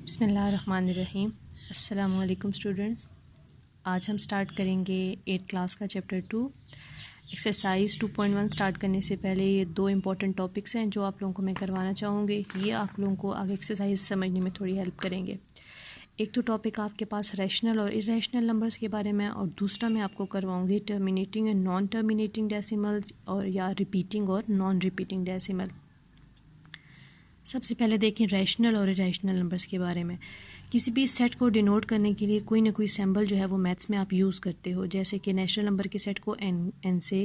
बिस्मिल्लाहिर्रहमानिर्रहीम। अस्सलामुअलैकुम स्टूडेंट्स। आज हम स्टार्ट करेंगे 8th क्लास का चैप्टर 2 एक्सरसाइज 2.1। स्टार्ट करने से पहले ये दो इंपॉर्टेंट टॉपिक्स हैं जो आप लोगों को मैं करवाना चाहूँगी। ये आप लोगों को आगे एक्सरसाइज समझने में थोड़ी हेल्प करेंगे। एक तो टॉपिक आपके पास रैशनल और इरेशनल नंबर्स के बारे में, और दूसरा मैं आपको करवाऊँगी terminating and non terminating decimal और या रिपीटिंग और नॉन रिपीटिंग डेसिमल। सबसे पहले देखें रैशनल और इरेशनल नंबर्स के बारे में। किसी भी सेट को डिनोट करने के लिए कोई ना कोई सिंबल जो है वो मैथ्स में आप यूज़ करते हो, जैसे कि नेचुरल नंबर के सेट को एन से,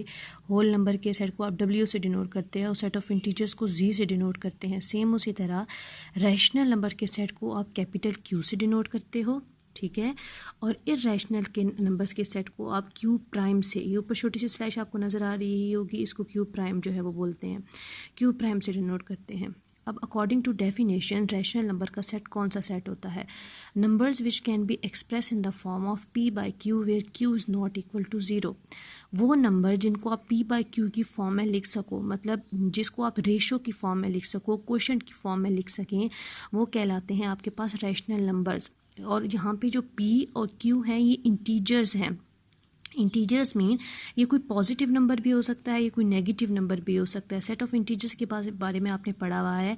होल नंबर के सेट को आप डब्ल्यू से डिनोट करते हैं और सेट ऑफ इंटीजर्स को जी से डिनोट करते हैं। सेम उसी तरह रैशनल नंबर के सेट को आप कैपिटल क्यू से डिनोट करते हो, ठीक है, और इरेशनल के नंबर्स के सेट को आप क्यू प्राइम से, ये ऊपर छोटी सी स्लैश आपको नज़र आ रही होगी, इसको क्यू प्राइम जो है वो बोलते हैं, क्यू प्राइम से डिनोट करते हैं। अब according to definition rational number का सेट कौन सा सेट होता है? Numbers which can be express in the form of p by Q where q is not equal to zero. वो नंबर जिनको आप p बाई क्यू की फॉर्म में लिख सको, मतलब जिसको आप रेशो की फॉर्म में लिख सको, क्वोशंट की फॉर्म में लिख सकें, वो कहलाते हैं आपके पास रैशनल नंबर्स। और यहाँ पे जो p और q हैं ये इंटीजर्स हैं। इंटीजर्स मीन ये कोई पॉजिटिव नंबर भी हो सकता है, ये कोई नेगेटिव नंबर भी हो सकता है। सेट ऑफ इंटीजर्स के बारे में आपने पढ़ा हुआ है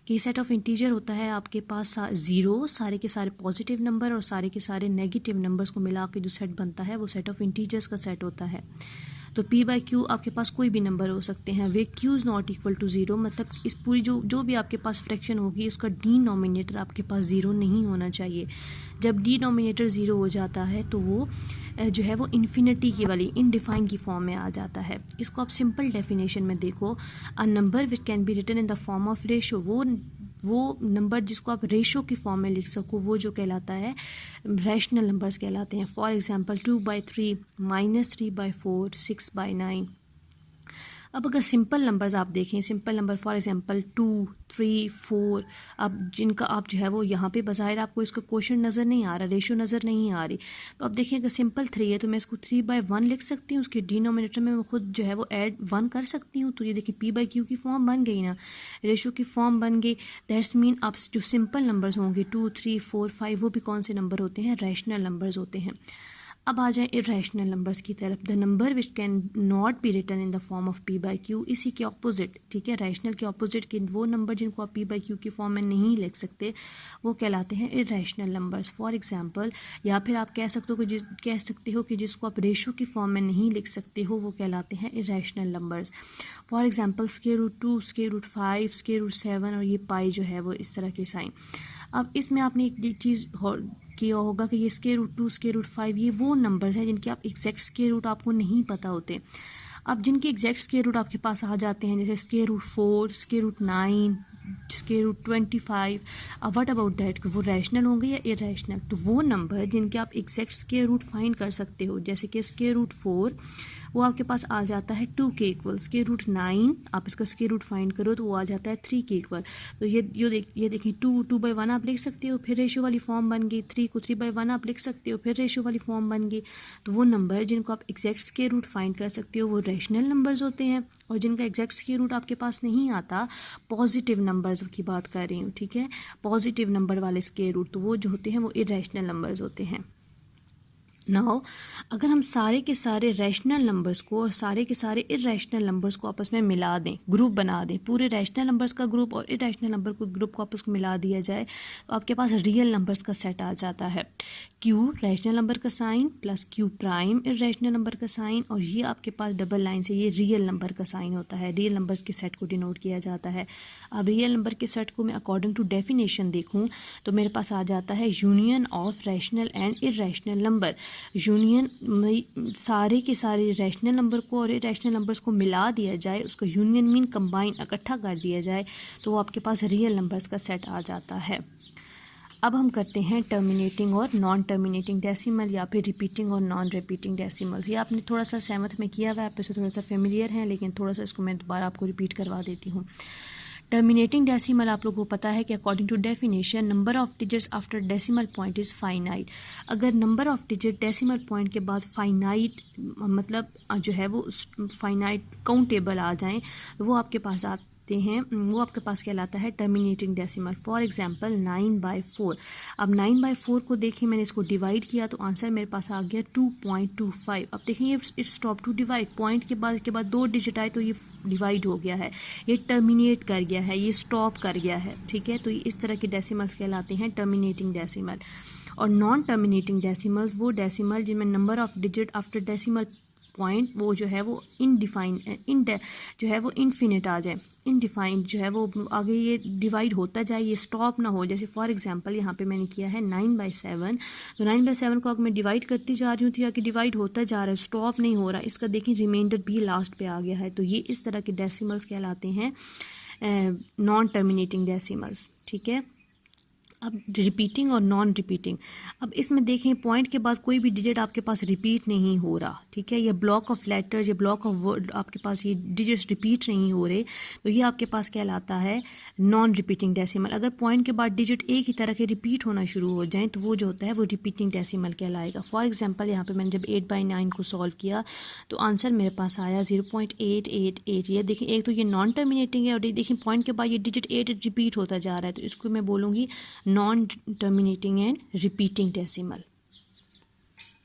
कि सेट ऑफ इंटीजर होता है आपके पास ज़ीरो, सारे के सारे पॉजिटिव नंबर और सारे के सारे नेगेटिव नंबर्स को मिला के जो सेट बनता है वो सेट ऑफ इंटीजर्स का सेट होता है। तो p बाई क्यू आपके पास कोई भी नंबर हो सकते हैं, where q is not equal to zero, मतलब इस पूरी जो भी आपके पास फ्रैक्शन होगी उसका डिनोमिनेटर आपके पास ज़ीरो नहीं होना चाहिए। जब डिनोमिनेटर ज़ीरो हो जाता है तो वो जो है वो इन्फिनिटी की वाली इनडिफाइन की फॉर्म में आ जाता है। इसको आप सिंपल डेफिनेशन में देखो, a number which can be written in the form of ratio, वो नंबर जिसको आप रेशो की फॉर्म में लिख सको वो जो कहलाता है रैशनल नंबर्स कहलाते हैं। For example 2/3, -3/4, 6/9। अब अगर सिंपल नंबर्स आप देखें, सिंपल नंबर फॉर एग्जांपल 2, 3, 4, अब जिनका आप जो है वो यहाँ पे बज़ाहिर आपको इसका क्वोशंट नज़र नहीं आ रहा, रेशो नज़र नहीं आ रही, तो अब देखिए अगर सिंपल 3 है तो मैं इसको 3/1 लिख सकती हूँ, उसके डिनोमिनेटर में मैं खुद जो है वो ऐड 1 कर सकती हूँ। तो ये देखिए p बाई क्यू की फॉर्म बन गई ना, रेशो की फॉर्म बन गई। दैट्स मीन आप जो सिंपल नंबर्स होंगे 2, 3, 4, 5 वो भी कौन से नंबर होते हैं? रैशनल नंबर्स होते हैं। अब आ जाए इरेशनल नंबर्स की तरफ। The number which can not be written in the form of p by Q, इसी के ऑपोजिट, ठीक है, रैशनल के ऑपोजिट के वो नंबर जिनको आप p बाई क्यू की फॉर्म में नहीं लिख सकते वो कहलाते हैं इरेशनल नंबर्स। फॉर एग्जांपल, या फिर आप कह सकते हो कि जिसको आप रेशो की फॉर्म में नहीं लिख सकते हो वो कहलाते हैं इरेशनल नंबर्स। फॉर एग्जांपल √2, √5, √7 और ये पाई जो है वो इस तरह के साइन। अब इसमें आपने एक चीज़ किया होगा कि ये √2, √5 ये वो नंबर्स हैं जिनके आप एग्जैक्ट स्क्वायर रूट आपको नहीं पता होते। अब जिनके एग्जैक्ट स्क्वायर रूट आपके पास आ जाते हैं, जैसे √4, √9, √25, व्हाट अबाउट दैट, वो रैशनल होंगे या इरेशनल? तो वो नंबर जिनके आप एग्जैक्ट स्क्वायर रूट फाइंड कर सकते हो, जैसे कि √4 वो आपके पास आ जाता है 2 के इक्वल, √9 आप इसका स्क्वायर रूट फाइंड करो तो वो आ जाता है 3 के इक्वल। तो ये देखिए 2/1 आप लिख सकते हो, फिर रेशो वाली फॉर्म बन गई। 3 को 3/1 आप लिख सकते हो, फिर रेशो वाली फॉर्म बन गई। तो वो नंबर जिनको आप एग्जैक्ट स्क्वायर रूट फाइंड कर सकते हो वो रैशनल नंबर्स होते हैं, और जिनका एग्जैक्ट स्क्वायर रूट आपके पास नहीं आता, पॉजिटिव नंबर्स की बात कर रही हूँ, ठीक है, पॉजिटिव नंबर वाले स्क्वायर रूट, तो वो जो होते हैं वो इरेशनल नंबर्स होते हैं। नाउ अगर हम सारे के सारे रैशनल नंबर्स को और सारे के सारे इरेशनल नंबर्स को आपस में मिला दें, ग्रुप बना दें, पूरे रैशनल नंबर्स का ग्रुप और इरेशनल नंबर को ग्रुप को आपस में मिला दिया जाए, तो आपके पास रियल नंबर्स का सेट आ जाता है। क्यू रैशनल नंबर का sign plus Q prime irrational number का साइन, और ये आपके पास डबल लाइन से ये रियल नंबर का साइन होता है। रियल नंबर्स के सेट को डिनोट किया जाता है। अब रियल नंबर के सेट को मैं अकॉर्डिंग टू डेफिनेशन देखूँ तो मेरे पास आ जाता है union of rational and irrational number. Union सारे के सारे रैशनल नंबर को और इरेशनल नंबर्स को मिला दिया जाए, उसका यूनियन मीन कंबाइन, इकट्ठा कर दिया जाए, तो वो आपके पास रियल नंबर्स का सेट आ जाता है। अब हम करते हैं टर्मिनेटिंग और नॉन टर्मिनेटिंग डेसिमल या फिर रिपीटिंग और नॉन रिपीटिंग डेसिमल्स। ये आपने थोड़ा सा 7th में किया हुआ है, आप इससे थोड़ा सा फेमिलियर हैं, लेकिन थोड़ा सा इसको मैं दोबारा आपको रिपीट करवा देती हूँ। टर्मिनेटिंग डेसिमल आप लोगों को पता है कि according to definition number of digits after decimal point is finite. अगर number of digit decimal point के बाद फाइनाइट मतलब जो है वो फाइनाइट काउंटेबल आ जाएं, वो आपके पास कहलाते हैं, वो आपके पास कहलाता है टर्मिनेटिंग डेसिमल। For example 9/4। अब 9/4 को देखिए, मैंने इसको डिवाइड किया तो आंसर मेरे पास आ गया 2.25। अब देखिए ये it stop to divide, point के बाद 2 डिजिट आए तो ये डिवाइड हो गया है, ये टर्मिनेट कर गया है, ये स्टॉप कर गया है, ठीक है। तो इस तरह के डेसिमल्स कहलाते हैं टर्मिनेटिंग डेसिमल। और नॉन टर्मिनेटिंग डेसिमल्स वो डेसिमल जिनमें number of digit after decimal point वो जो है वो जो है वो इनफिनिट आ जाए, इनडिफाइंड जो है वो आगे ये डिवाइड होता जाए, ये स्टॉप ना हो। जैसे फॉर एग्जांपल यहाँ पे मैंने किया है 9/7, तो 9/7 को अगर मैं डिवाइड करती जा रही हूँ तो आगे डिवाइड होता जा रहा है, स्टॉप नहीं हो रहा। इसका देखिए रिमाइंडर भी लास्ट पे आ गया है। तो ये इस तरह के डेसिमल्स कहलाते हैं नॉन टर्मिनेटिंग डेसिमल्स, ठीक है। अब रिपीटिंग और नॉन रिपीटिंग, अब इसमें देखें पॉइंट के बाद कोई भी डिजिट आपके पास रिपीट नहीं हो रहा, ठीक है। ये ब्लॉक ऑफ लेटर्स, ये ब्लॉक ऑफ वर्ड आपके पास ये डिजिट्स रिपीट नहीं हो रहे, तो ये आपके पास कहलाता है नॉन रिपीटिंग डेसिमल। अगर पॉइंट के बाद डिजिट एक ही तरह के रिपीट होना शुरू हो जाएं तो वो जो होता है वो रिपीटिंग डेसिमल कहलाएगा। फॉर एग्जाम्पल यहाँ पर मैंने जब 8/9 को सॉल्व किया तो आंसर मेरे पास आया 0.888। ये देखिए एक तो ये नॉन टर्मिनेटिंग है और देखिए पॉइंट के बाद ये डिजिट 8 रिपीट होता जा रहा है, तो इसको मैं बोलूँगी non terminating and repeating decimal.